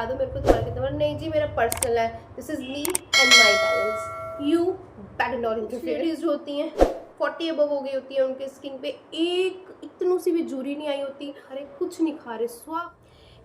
बता दो मेरे को तुम्हारा कितना, नहीं जी मेरा पर्सनल है, this is me and my balance, you better not interfere. Ladies होती हैं 40 अबव हो गई होती है, उनके स्किन पे एक इतनू सी भी जूरी नहीं आई होती, अरे कुछ नहीं खा रहे स्वाह।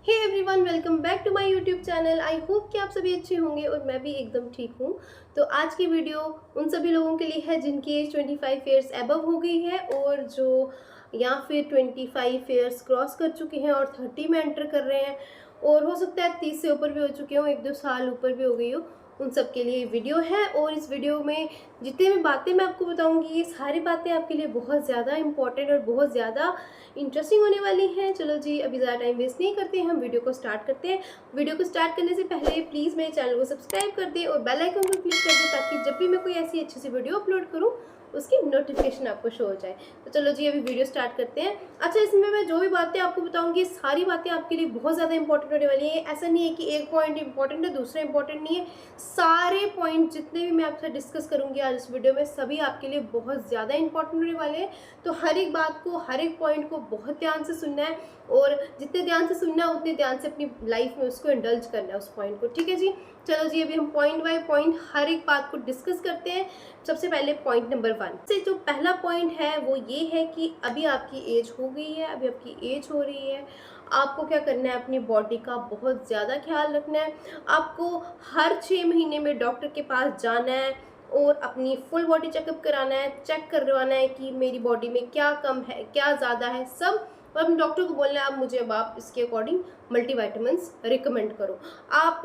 Hey everyone, welcome back to my YouTube channel. I hope कि आप सभी अच्छे होंगे और मैं भी एकदम ठीक हूँ। तो आज की वीडियो उन सभी लोगों के लिए है जिनकी एज 25 ईयर्स अबव हो गई है और जो या फिर 25 ईयर्स क्रॉस कर चुके हैं और 30 में एंटर कर रहे हैं, और हो सकता है 30 से ऊपर भी हो चुके हो, 1-2 साल ऊपर भी हो गई हो, उन सब के लिए वीडियो है। और इस वीडियो में जितनी भी बातें मैं आपको बताऊंगी, ये सारी बातें आपके लिए बहुत ज़्यादा इंपॉर्टेंट और बहुत ज़्यादा इंटरेस्टिंग होने वाली हैं। चलो जी, अभी ज़्यादा टाइम वेस्ट नहीं करते हैं, हम वीडियो को स्टार्ट करते हैं। वीडियो को स्टार्ट करने से पहले प्लीज़ मेरे चैनल को सब्सक्राइब कर दें और बेल आइकन को क्लिक कर दें, ताकि जब भी मैं कोई ऐसी अच्छी सी वीडियो अपलोड करूँ उसकी नोटिफिकेशन आपको शो हो जाए। तो चलो जी, अभी वीडियो स्टार्ट करते हैं। अच्छा, इसमें मैं जो भी बातें आपको बताऊंगी, सारी बातें आपके लिए बहुत ज़्यादा इंपॉर्टेंट होने वाली है। ऐसा नहीं है कि एक पॉइंट इंपॉर्टेंट है दूसरा इंपॉर्टेंट नहीं है, सारे पॉइंट जितने भी मैं आपसे डिस्कस करूंगी आज इस वीडियो में, सभी आपके लिए बहुत ज़्यादा इंपॉर्टेंट होने वाले हैं। तो हर एक बात को, हर एक पॉइंट को बहुत ध्यान से सुनना है, और जितने ध्यान से सुनना है उतने ध्यान से अपनी लाइफ में उसको इंडल्ज करना है उस पॉइंट को। ठीक है जी, चलो जी, अभी हम पॉइंट बाय पॉइंट हर एक बात को डिस्कस करते हैं। सबसे पहले पॉइंट नंबर 1 से जो पहला पॉइंट है वो ये है कि अभी आपकी एज हो गई है, अभी आपकी एज हो रही है, आपको क्या करना है, अपनी बॉडी का बहुत ज़्यादा ख्याल रखना है। आपको हर 6 महीने में डॉक्टर के पास जाना है और अपनी फुल बॉडी चेकअप कराना है, चेक करवाना है कि मेरी बॉडी में क्या कम है क्या ज़्यादा है सब, और अपने डॉक्टर को बोलना है आप मुझे अब आप इसके अकॉर्डिंग मल्टीविटामिन्स रिकमेंड करो। आप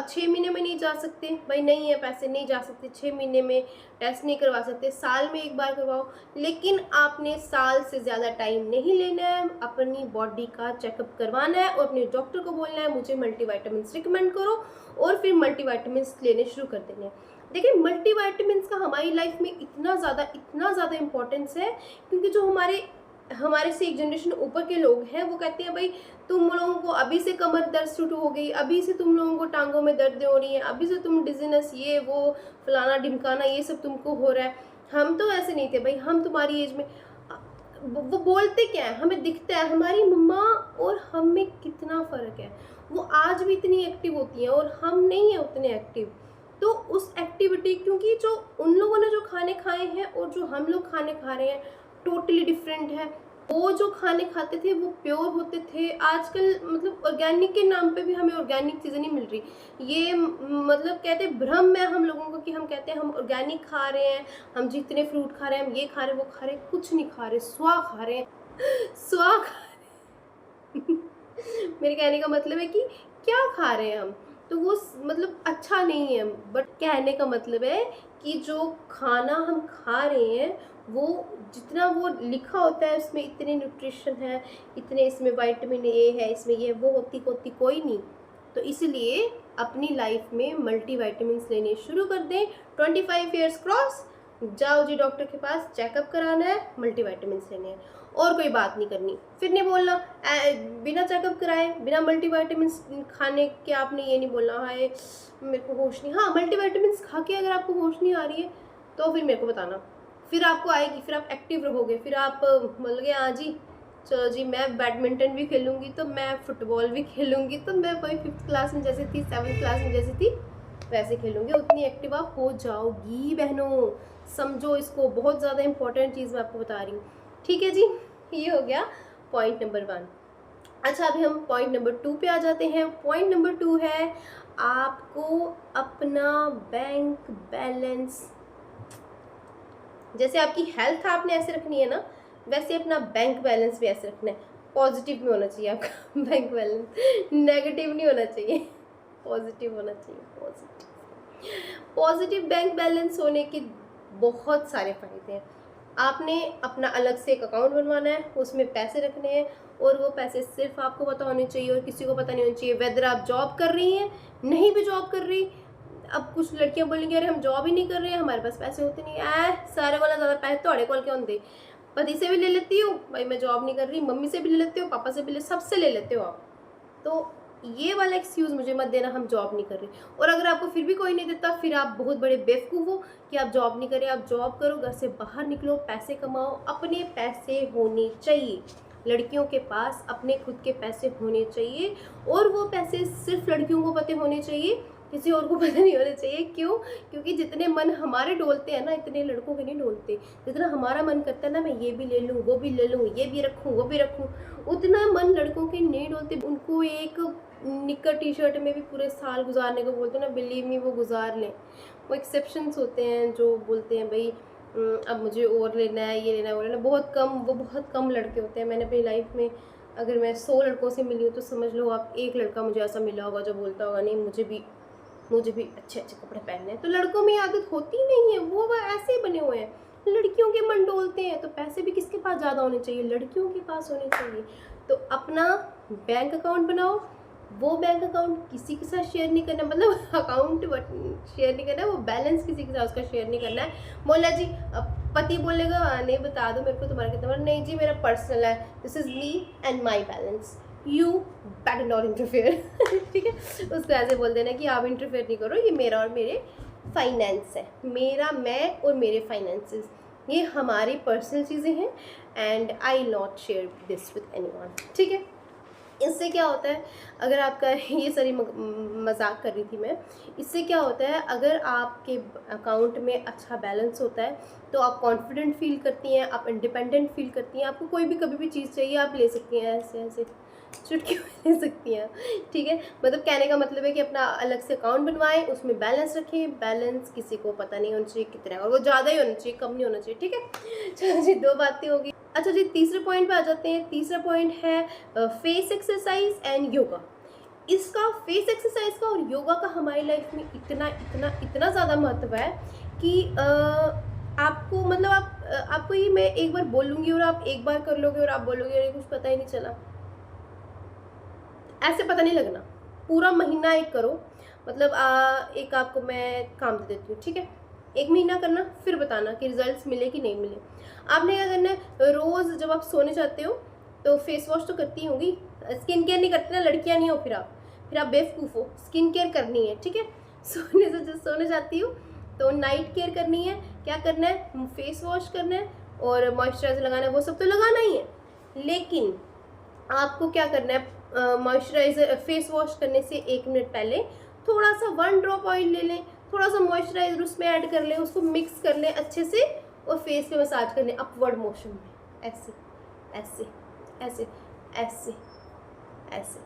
6 महीने में नहीं जा सकते भाई, नहीं है पैसे नहीं जा सकते, 6 महीने में टेस्ट नहीं करवा सकते, साल में एक बार करवाओ, लेकिन आपने साल से ज़्यादा टाइम नहीं लेना है, अपनी बॉडी का चेकअप करवाना है और अपने डॉक्टर को बोलना है मुझे मल्टीविटामिन्स रिकमेंड करो, और फिर मल्टीविटामिन्स लेने शुरू कर देने हैं। देखिए, मल्टीविटामिन्स का हमारी लाइफ में इतना ज़्यादा इंपॉर्टेंस है, क्योंकि जो हमारे से एक जनरेशन ऊपर के लोग हैं वो कहते हैं भाई तुम लोगों को अभी से कमर दर्द शुरू हो गई, अभी से तुम लोगों को टांगों में दर्द हो रही है, अभी से तुम डिजीनेस ये वो फलाना ढिमकाना ये सब तुमको हो रहा है। हम तो ऐसे नहीं थे भाई, हम तुम्हारी एज में, वो बोलते क्या है, हमें दिखता है हमारी मम्मा और हम में कितना फ़र्क है। वो आज भी इतनी एक्टिव होती हैं और हम नहीं है उतने एक्टिव। तो उस एक्टिविटी, क्योंकि जो उन लोगों ने जो खाने खाए हैं और जो हम लोग खाने खा रहे हैं टोटली डिफरेंट है। वो जो खाने खाते थे वो प्योर होते थे। आजकल मतलब ऑर्गेनिक के नाम पे भी हमें ऑर्गेनिक चीज़ें नहीं मिल रही। ये मतलब कहते हैं भ्रम है हम लोगों को कि हम कहते हैं हम ऑर्गेनिक खा रहे हैं, हम जितने फ्रूट खा रहे हैं, हम ये खा रहे हैं वो खा रहे हैं, कुछ नहीं खा रहे, स्वा खा रहे हैं, स्वा खा रहे हैं। मेरे कहने का मतलब है कि क्या खा रहे हैं हम, तो वो मतलब अच्छा नहीं है। बट कहने का मतलब है कि जो खाना हम खा रहे हैं वो जितना वो लिखा होता है उसमें इतने न्यूट्रिशन है, इतने इसमें विटामिन ए है, इसमें ये वो होती कोई नहीं। तो इसलिए अपनी लाइफ में मल्टीविटामिन्स लेने शुरू कर दें। 25 ईयर्स क्रॉस जाओ जी डॉक्टर के पास, चेकअप कराना है, मल्टीविटामिन्स लेने हैं, और कोई बात नहीं करनी। फिर नहीं बोलना बिना चेकअप कराए बिना मल्टीविटामिन्स खाने के आपने ये नहीं बोलना है मेरे को होश नहीं। हाँ, मल्टीविटामिन्स खा के अगर आपको होश नहीं आ रही है तो फिर मेरे को बताना, फिर आपको आएगी, फिर आप एक्टिव रहोगे, फिर आप बोल गए हाँ जी चलो जी मैं बैडमिंटन भी खेलूँगी, तो मैं फुटबॉल भी खेलूँगी, तो मैं वही 5th क्लास में जैसे थी 7th क्लास में जैसी थी वैसे खेलूँगी। उतनी एक्टिव आप हो जाओगी बहनों, समझो इसको, बहुत ज़्यादा इंपॉर्टेंट चीज़ मैं आपको बता रही हूँ। ठीक है जी, ये हो गया पॉइंट नंबर 1। अच्छा, अभी हम पॉइंट नंबर 2 पे आ जाते हैं। पॉइंट नंबर 2 है आपको अपना बैंक बैलेंस, जैसे आपकी हेल्थ आपने ऐसे रखनी है ना, वैसे अपना बैंक बैलेंस भी ऐसे रखना है। पॉजिटिव में होना चाहिए आपका बैंक बैलेंस, नेगेटिव नहीं होना चाहिए, पॉजिटिव होना चाहिए। पॉजिटिव बैंक बैलेंस होने के बहुत सारे फायदे हैं। आपने अपना अलग से एक अकाउंट बनवाना है, उसमें पैसे रखने हैं, और वो पैसे सिर्फ आपको पता होने चाहिए और किसी को पता नहीं होना चाहिए। वेदर आप जॉब कर रही हैं, नहीं भी जॉब कर रही, अब कुछ लड़कियां बोलेंगी अरे हम जॉब ही नहीं कर रहे हैं, हमारे पास पैसे होते नहीं है, सारे वाला ज़्यादा पैसे थोड़े कोल के होंगे। पति से भी ले लेती हूँ भाई मैं जॉब नहीं कर रही, मम्मी से भी ले लेते हो, पापा से भी सबसे ले लेते हो आप। तो ये वाला एक्सक्यूज़ मुझे मत देना हम जॉब नहीं कर रहे। और अगर आपको फिर भी कोई नहीं देता, फिर आप बहुत बड़े बेवकूफ़ हो कि आप जॉब नहीं करें। आप जॉब करो, घर से बाहर निकलो, पैसे कमाओ, अपने पैसे होने चाहिए। लड़कियों के पास अपने खुद के पैसे होने चाहिए, और वो पैसे सिर्फ लड़कियों को पता होने चाहिए, किसी और को पता नहीं होना चाहिए। क्यों? क्योंकि जितने मन हमारे डोलते हैं ना, इतने लड़कों के नहीं डोलते। जितना हमारा मन करता है ना, मैं ये भी ले लूँ, वो भी ले लूँ, ये भी रखूँ, वो भी रखूँ, उतना मन लड़कों के नहीं डोलते। उनको एक निक्कर टी शर्ट में भी पूरे साल गुजारने को बोलते हैं ना, बिलीव मी वो गुजार लें। वो एक्सेप्शंस होते हैं जो बोलते हैं भाई अब मुझे और लेना है, ये लेना है, वो लेना है। बहुत कम लड़के होते हैं। मैंने अपनी लाइफ में अगर मैं 100 लड़कों से मिली हूँ तो समझ लो आप एक लड़का मुझे ऐसा मिला होगा जो बोलता होगा नहीं मुझे भी अच्छे अच्छे कपड़े पहनने हैं। तो लड़कों में आदत होती नहीं है, वो ऐसे ही बने हुए हैं। लड़कियों के मन डोलते हैं, तो पैसे भी किसके पास ज़्यादा होने चाहिए? लड़कियों के पास होने चाहिए। तो अपना बैंक अकाउंट बनाओ, वो बैंक अकाउंट किसी के साथ शेयर नहीं करना, मतलब अकाउंट शेयर नहीं करना है, वो बैलेंस किसी के साथ उसका शेयर नहीं करना है। बोला जी पति बोलेगा नहीं बता दो मेरे को तुम्हारा कितना, नहीं जी मेरा पर्सनल है, this is me and my balance, you better not interfere. ठीक है, उसको ऐसे बोल देना कि आप इंटरफेयर नहीं करो, ये मेरा और मेरे फाइनेंस है, मेरा मैं और मेरे फाइनेंसेस, ये हमारी पर्सनल चीज़ें हैं and I not share this with anyone. ठीक है, इससे क्या होता है, अगर आपका ये सारी मजाक कर रही थी मैं, इससे क्या होता है अगर आपके अकाउंट में अच्छा बैलेंस होता है तो आप कॉन्फिडेंट फील करती हैं, आप इंडिपेंडेंट फील करती हैं, आपको कोई भी कभी भी चीज़ चाहिए आप ले सकती हैं, ऐसे ऐसे चुटकी में ले सकती हैं। ठीक है, मतलब कहने का मतलब है कि अपना अलग से अकाउंट बनवाएं, उसमें बैलेंस रखें, बैलेंस किसी को पता नहीं होना चाहिए कितना है, और वो ज़्यादा ही होना चाहिए, कम नहीं होना चाहिए। ठीक है, चलो जी 2 बातें होगी। अच्छा जी, तीसरे पॉइंट पे आ जाते हैं। तीसरा पॉइंट है फेस एक्सरसाइज एंड योगा। इसका फेस एक्सरसाइज का और योगा का हमारी लाइफ में इतना ज़्यादा महत्व है कि आपको मतलब आपको ये मैं एक बार बोलूँगी और आप एक बार कर लोगे और आप बोलोगे अरे कुछ पता ही नहीं चला, ऐसे पता नहीं लगना। पूरा महीना एक करो, मतलब एक आपको मैं काम दे देती हूँ। ठीक है, 1 महीना करना, फिर बताना कि रिजल्ट्स मिले कि नहीं मिले। आपने क्या करना है, रोज़ जब आप सोने जाते हो तो फेस वॉश तो करती होंगी, स्किन केयर नहीं करती ना, लड़कियाँ नहीं हो फिर आप बेवकूफ़ हो, स्किन केयर करनी है। ठीक है, सोने से जब सोने जाती हो तो नाइट केयर करनी है। क्या करना है, फेस वॉश करना है और मॉइस्चराइजर लगाना है, वो सब तो लगाना ही है, लेकिन आपको क्या करना है, मॉइस्चराइज़र फेस वॉश करने से 1 मिनट पहले थोड़ा सा 1 ड्रॉप ऑयल ले लें, थोड़ा सा मॉइस्चराइज़र उसमें ऐड कर लें, उसको मिक्स कर लें अच्छे से और फेस पे मसाज कर लें अपवर्ड मोशन में, ऐसे ऐसे ऐसे ऐसे ऐसे,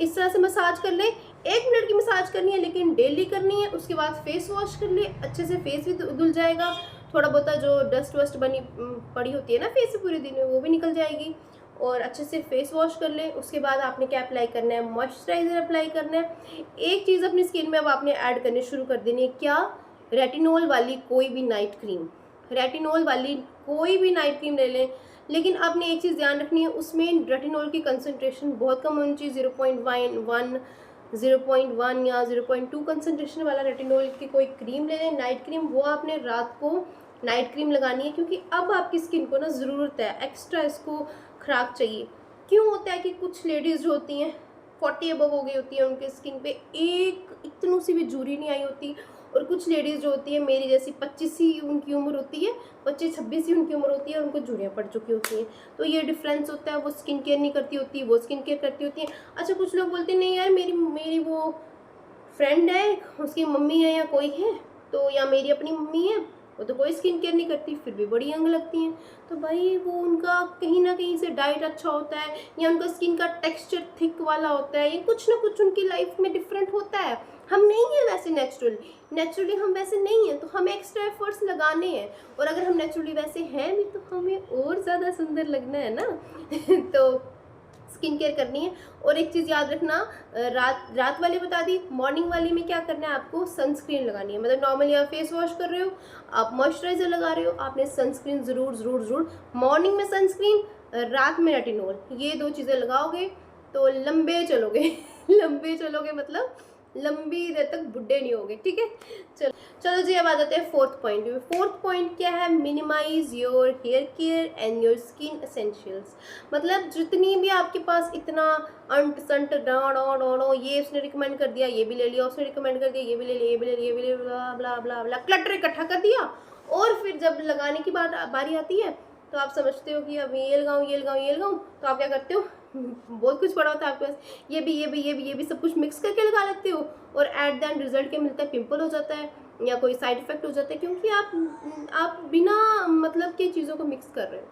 इस तरह से मसाज कर लें। 1 मिनट की मसाज करनी है लेकिन डेली करनी है। उसके बाद फेस वॉश कर ले, अच्छे से फेस भी धुल जाएगा, थोड़ा बहुत जो डस्ट वस्ट बनी पड़ी होती है ना फेस से पूरे दिन में वो भी निकल जाएगी, और अच्छे से फेस वॉश कर लें। उसके बाद आपने क्या अप्लाई करना है, मॉइस्चराइज़र अप्लाई करना है। एक चीज़ अपनी स्किन में अब आपने ऐड करनी शुरू कर देनी है, क्या, रेटिनॉल वाली कोई भी नाइट क्रीम, रेटिनॉल वाली कोई भी नाइट क्रीम ले लें, लेकिन आपने एक चीज़ ध्यान रखनी है, उसमें रेटिनॉल की कंसनट्रेशन बहुत कम होनी चाहिए, 0.1 या 0.2 कंसनट्रेशन वाला रेटिनॉल की कोई क्रीम ले लें, नाइट क्रीम। वो आपने रात को नाइट क्रीम लगानी है, क्योंकि अब आपकी स्किन को ना ज़रूरत है एक्स्ट्रा इसको खुराक चाहिए। क्यों होता है कि कुछ लेडीज़ जो होती हैं 40 अबव हो गई होती है, उनके स्किन पे एक इतनी सी भी झुर्री नहीं आई होती, और कुछ लेडीज़ जो होती है मेरी जैसी 25 ही उनकी उम्र होती है, 25-26 ही उनकी उम्र होती है, उनको झुर्रियाँ पड़ चुकी होती हैं। तो ये डिफरेंस होता है, वो स्किन केयर नहीं करती होती, वो स्किन केयर करती होती है। अच्छा, कुछ लोग बोलते हैं नहीं यार मेरी वो फ्रेंड है, उसकी मम्मी है या कोई है, तो या मेरी अपनी मम्मी है, वो तो कोई स्किन केयर नहीं करती फिर भी बड़ी यंग लगती हैं। तो भाई वो उनका कहीं ना कहीं से डाइट अच्छा होता है, या उनका स्किन का टेक्सचर थिक वाला होता है, या कुछ ना कुछ उनकी लाइफ में डिफरेंट होता है। हम नहीं हैं वैसे नेचुरली हम वैसे नहीं हैं, तो हमें एक्स्ट्रा एफर्ट्स लगाने हैं, और अगर हम नेचुरली वैसे हैं भी तो हमें और ज़्यादा सुंदर लगना है ना। तो स्किन केयर करनी है। और एक चीज़ याद रखना, रात वाली बता दी, मॉर्निंग वाली में क्या करना है, आपको सनस्क्रीन लगानी है। मतलब नॉर्मली आप फेस वॉश कर रहे हो, आप मॉइस्चराइजर लगा रहे हो, आपने सनस्क्रीन ज़रूर मॉर्निंग में सनस्क्रीन, रात में रेटिनॉल, ये 2 चीज़ें लगाओगे तो लंबे चलोगे मतलब लंबी देर तक बुढ़े नहीं होगे। ठीक है, चलो जी, अब आ जाते हैं 4th पॉइंट। 4th पॉइंट क्या है, minimise your hair care and your skin essentials. मतलब जितनी भी आपके पास इतना अंट संट डो ये उसने रिकमेंड कर दिया, ये भी ले लिया, उसने रिकमेंड कर दिया, ये भी ले लिया, ये भी ले ब्ला ब्ला ब्ला ब्ला, क्लटर इकट्ठा कर दिया, और फिर जब लगाने की बारी आती है तो आप समझते हो कि अब ये लगाऊँ, ये लगाऊँ, ये लगाऊँ, तो आप क्या करते हो बहुत कुछ पड़ा होता है आपके पास, ये भी सब कुछ मिक्स करके लगा लेते हो, और एट द एंड रिजल्ट क्या मिलता है, पिंपल हो जाता है या कोई साइड इफेक्ट हो जाता है, क्योंकि आप बिना मतलब की चीज़ों को मिक्स कर रहे हो।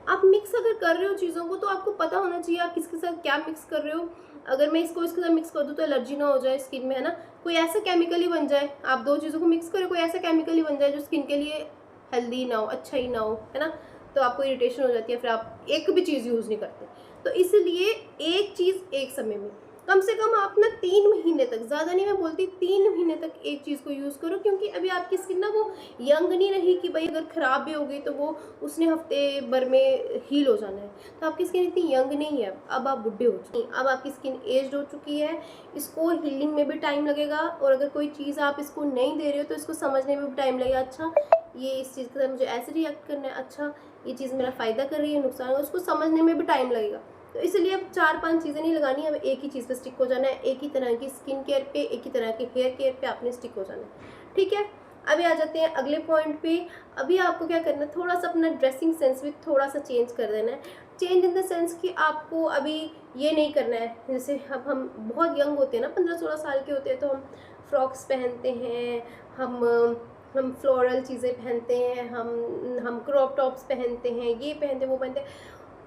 आप मिक्स अगर कर रहे हो चीज़ों को तो आपको पता होना चाहिए आप किसके साथ क्या मिक्स कर रहे हो। अगर मैं इसको इसके साथ मिक्स कर दूँ तो एलर्जी ना हो जाए स्किन में, है ना, कोई ऐसा केमिकल ही बन जाए, आप दो चीज़ों को मिक्स करो, कोई ऐसा केमिकल ही बन जाए जो स्किन के लिए हेल्दी ना हो, अच्छा ही ना हो, है ना, तो आपको इरिटेशन हो जाती है, फिर आप एक भी चीज़ यूज़ नहीं करते। तो इसलिए एक चीज़ एक समय में, कम से कम आप ना 3 महीने तक, ज़्यादा नहीं मैं बोलती, 3 महीने तक एक चीज़ को यूज़ करो, क्योंकि अभी आपकी स्किन ना वो यंग नहीं रही कि भाई अगर ख़राब भी हो गई तो वो उसने हफ्ते भर में हील हो जाना है। तो आपकी स्किन इतनी यंग नहीं है, अब आप बुढ़े हो चुकी हैं, अब आपकी स्किन एज्ड हो चुकी है, इसको हीलिंग में भी टाइम लगेगा, और अगर कोई चीज़ आप इसको नहीं दे रहे हो तो इसको समझने में भी टाइम लगेगा। अच्छा, ये इस चीज़ के साथ मुझे ऐसे रिएक्ट करना है, अच्छा ये चीज़ मेरा फ़ायदा कर रही है, नुकसान है, उसको समझने में भी टाइम लगेगा। तो इसलिए अब 4-5 चीज़ें नहीं लगानी, अब एक ही चीज़ पे स्टिक हो जाना है, एक ही तरह की स्किन केयर पे, एक ही तरह के हेयर केयर पे आपने स्टिक हो जाना है, ठीक है। अभी आ जाते हैं अगले पॉइंट पे। अभी आपको क्या करना है, थोड़ा सा अपना ड्रेसिंग सेंस भी थोड़ा सा चेंज कर देना है। चेंज इन द सेंस कि आपको अभी ये नहीं करना है, जैसे अब हम बहुत यंग होते हैं ना, 15-16 साल के होते हैं, तो हम फ्रॉक्स पहनते हैं, हम फ्लोरल चीज़ें पहनते हैं, हम क्रॉप टॉप्स पहनते हैं, ये पहनते हैं, वो पहनते हैं,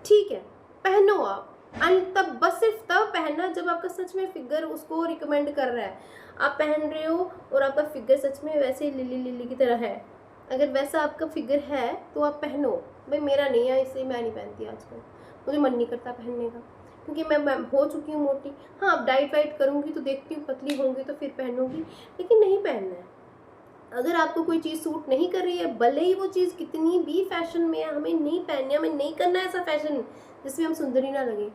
ठीक है, पहनो आप, एंड तब बस सिर्फ तब पहनना जब आपका सच में फिगर उसको रिकमेंड कर रहा है। आप पहन रहे हो और आपका फिगर सच में वैसे लिली लिली की तरह है, अगर वैसा आपका फिगर है तो आप पहनो। भाई मेरा नहीं है, इसलिए मैं नहीं पहनती आजकल, मुझे मन नहीं करता पहनने का, क्योंकि मैं हो चुकी हूँ मोटी। हाँ, अब डाइट वाइट करूँगी तो देखती हूँ, पतली होंगी तो फिर पहनूंगी, लेकिन नहीं पहनना है। अगर आपको कोई चीज़ सूट नहीं कर रही है, भले ही वो चीज़ कितनी भी फैशन में है, हमें नहीं पहननी है, हमें नहीं करना है ऐसा फैशन जिसमें हम सुंदरी ना लगे,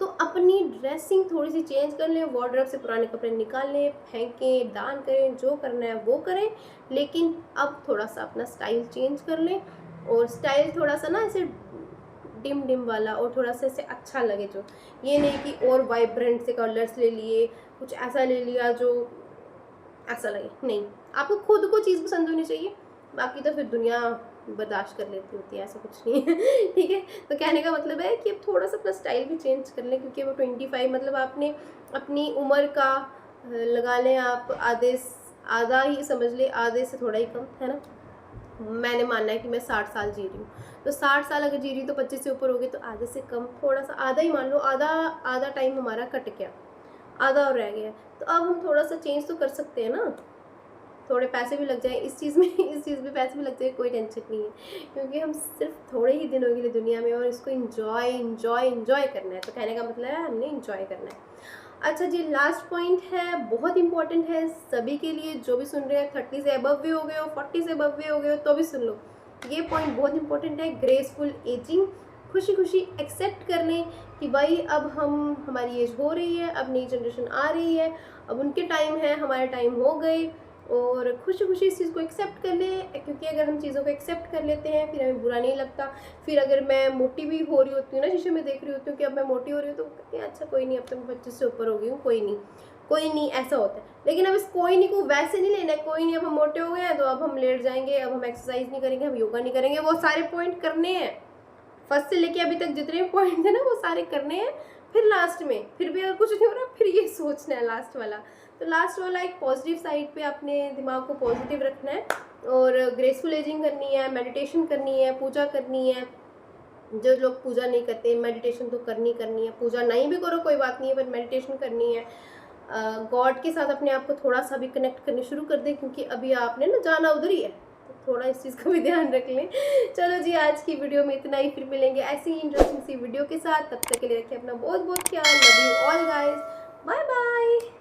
तो अपनी ड्रेसिंग थोड़ी सी चेंज कर लें, वार्डरोब से पुराने कपड़े निकाल लें, फेंकें, दान करें, जो करना है वो करें, लेकिन अब थोड़ा सा अपना स्टाइल चेंज कर लें, और स्टाइल थोड़ा सा ना ऐसे डिम डिम वाला, और थोड़ा सा ऐसे अच्छा लगे, जो ये नहीं कि और वाइब्रेंट से कलर्स ले लिए, कुछ ऐसा ले लिया जो ऐसा लगे, नहीं, आपको खुद को चीज़ पसंद होनी चाहिए, बाकी तो फिर दुनिया बर्दाश्त कर लेती होती है, ऐसा कुछ नहीं है ठीक है। तो कहने का मतलब है कि अब थोड़ा सा अपना स्टाइल भी चेंज कर लें, क्योंकि वो 25 मतलब आपने अपनी उम्र का लगा लें आप आधा ही समझ ले, आधे से थोड़ा ही कम, है ना। मैंने मानना है कि मैं 60 साल जी रही हूँ, तो 60 साल अगर जी रही हूँ तो 25 से ऊपर हो गए, तो आधे से कम, थोड़ा सा आधा ही मान लो, आधा टाइम हमारा कट गया, आधा और रह गया, तो अब हम थोड़ा सा चेंज तो कर सकते हैं ना। थोड़े पैसे भी लग जाए इस चीज़ में इस चीज़ में पैसे भी लग जाए, कोई टेंशन नहीं है, क्योंकि हम सिर्फ थोड़े ही दिनों के लिए दुनिया में, और इसको इंजॉय करना है। तो कहने का मतलब है हमने इंजॉय करना है। अच्छा जी, लास्ट पॉइंट है, बहुत इंपॉर्टेंट है सभी के लिए, जो भी सुन रहे हैं, 30 से अबव भी हो गए हो, 40 से अबव भी हो गए हो, तो भी सुन लो, ये पॉइंट बहुत इंपॉर्टेंट है। ग्रेसफुल एजिंग, खुशी खुशी एक्सेप्ट कर लें कि भाई अब हमारी एज हो रही है, अब नई जनरेशन आ रही है, अब उनके टाइम है, हमारे टाइम हो गए, और खुशी खुशी इस चीज़ को एक्सेप्ट कर लें, क्योंकि अगर हम चीज़ों को एक्सेप्ट कर लेते हैं फिर हमें बुरा नहीं लगता। फिर अगर मैं मोटी भी हो रही होती हूँ ना, शीशे में देख रही होती हूँ कि अब मैं मोटी हो रही हूँ, तो कहती हैं अच्छा कोई नहीं, अब तो मैं 25 से ऊपर हो गई हूँ, कोई नहीं, ऐसा होता है। लेकिन अब इस कोई नहीं को वैसे नहीं लेना है, कोई नहीं अब हम मोटे हो गए हैं तो अब हम लेट जाएंगे, अब हम एक्सरसाइज नहीं करेंगे, हम योगा नहीं करेंगे, वो सारे पॉइंट करने हैं, फर्स्ट से लेके अभी तक जितने पॉइंट थे ना वो सारे करने हैं। फिर लास्ट में फिर भी अगर कुछ नहीं हो रहा, फिर ये सोचना है लास्ट वाला। तो लास्ट वाला एक पॉजिटिव साइड पे अपने दिमाग को पॉजिटिव रखना है, और ग्रेसफुल एजिंग करनी है, मेडिटेशन करनी है, पूजा करनी है। जो लोग पूजा नहीं करते, मेडिटेशन तो करनी है, पूजा नहीं भी करो कोई बात नहीं है, पर मेडिटेशन करनी है। गॉड के साथ अपने आप को थोड़ा सा भी कनेक्ट करने शुरू कर दें, क्योंकि अभी आपने ना जाना उधर ही है, तो थोड़ा इस चीज़ का भी ध्यान रख लें। चलो जी, आज की वीडियो में इतना ही, फिर मिलेंगे ऐसी ही इंटरेस्टिंग सी वीडियो के साथ, तब तक के लिए रखिए अपना बहुत बहुत ख्याल। Love you all guys, bye bye.